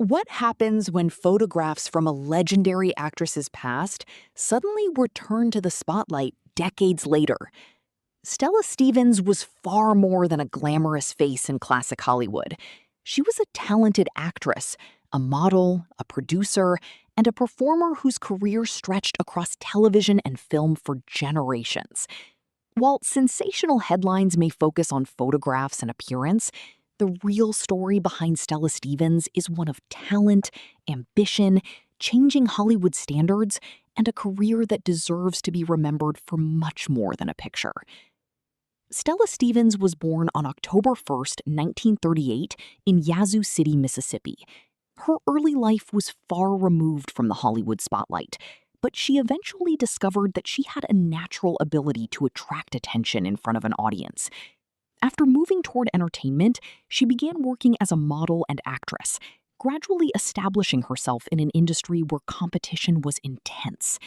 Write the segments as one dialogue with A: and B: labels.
A: What happens when photographs from a legendary actress's past suddenly return to the spotlight decades later? Stella Stevens was far more than a glamorous face in classic Hollywood. She was a talented actress, a model, a producer, and a performer whose career stretched across television and film for generations. While sensational headlines may focus on photographs and appearance, the real story behind Stella Stevens is one of talent, ambition, changing Hollywood standards, and a career that deserves to be remembered for much more than a picture. Stella Stevens was born on October 1st, 1938, in Yazoo City, Mississippi. Her early life was far removed from the Hollywood spotlight, but she eventually discovered that she had a natural ability to attract attention in front of an audience. After moving toward entertainment, she began working as a model and actress, gradually establishing herself in an industry where competition was intense.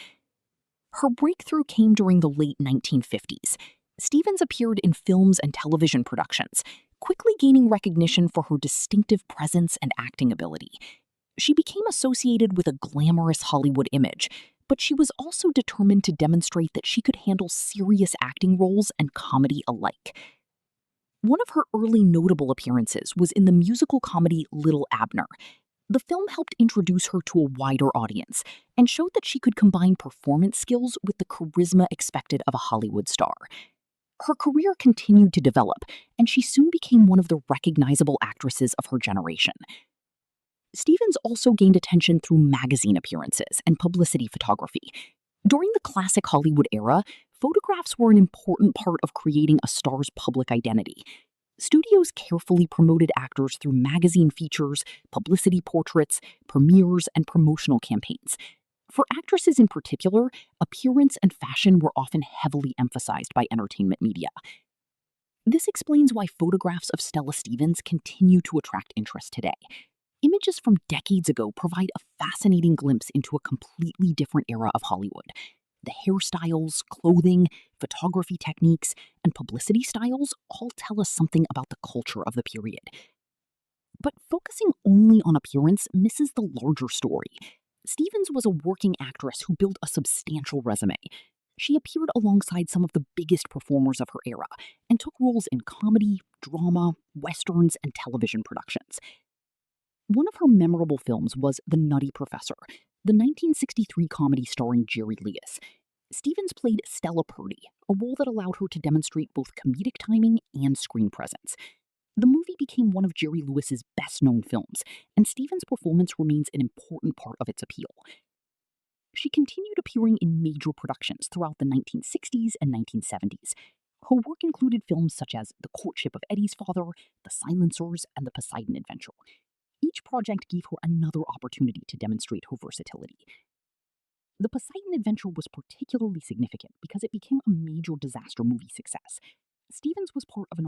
A: Her breakthrough came during the late 1950s. Stevens appeared in films and television productions, quickly gaining recognition for her distinctive presence and acting ability. She became associated with a glamorous Hollywood image, but she was also determined to demonstrate that she could handle serious acting roles and comedy alike. One of her early notable appearances was in the musical comedy Little Abner. The film helped introduce her to a wider audience and showed that she could combine performance skills with the charisma expected of a Hollywood star. Her career continued to develop, and she soon became one of the recognizable actresses of her generation. Stevens also gained attention through magazine appearances and publicity photography. During the classic Hollywood era, photographs were an important part of creating a star's public identity. Studios carefully promoted actors through magazine features, publicity portraits, premieres, and promotional campaigns. For actresses in particular, appearance and fashion were often heavily emphasized by entertainment media. This explains why photographs of Stella Stevens continue to attract interest today. Images from decades ago provide a fascinating glimpse into a completely different era of Hollywood. The hairstyles, clothing, photography techniques, and publicity styles all tell us something about the culture of the period. But focusing only on appearance misses the larger story. Stevens was a working actress who built a substantial resume. She appeared alongside some of the biggest performers of her era and took roles in comedy, drama, westerns, and television productions. One of her memorable films was The Nutty Professor, the 1963 comedy starring Jerry Lewis. Stevens played Stella Purdy, a role that allowed her to demonstrate both comedic timing and screen presence. The movie became one of Jerry Lewis's best-known films, and Stevens' performance remains an important part of its appeal. She continued appearing in major productions throughout the 1960s and 1970s. Her work included films such as The Courtship of Eddie's Father, The Silencers, and The Poseidon Adventure. Each project gave her another opportunity to demonstrate her versatility. The Poseidon Adventure was particularly significant because it became a major disaster movie success. Stevens was part of an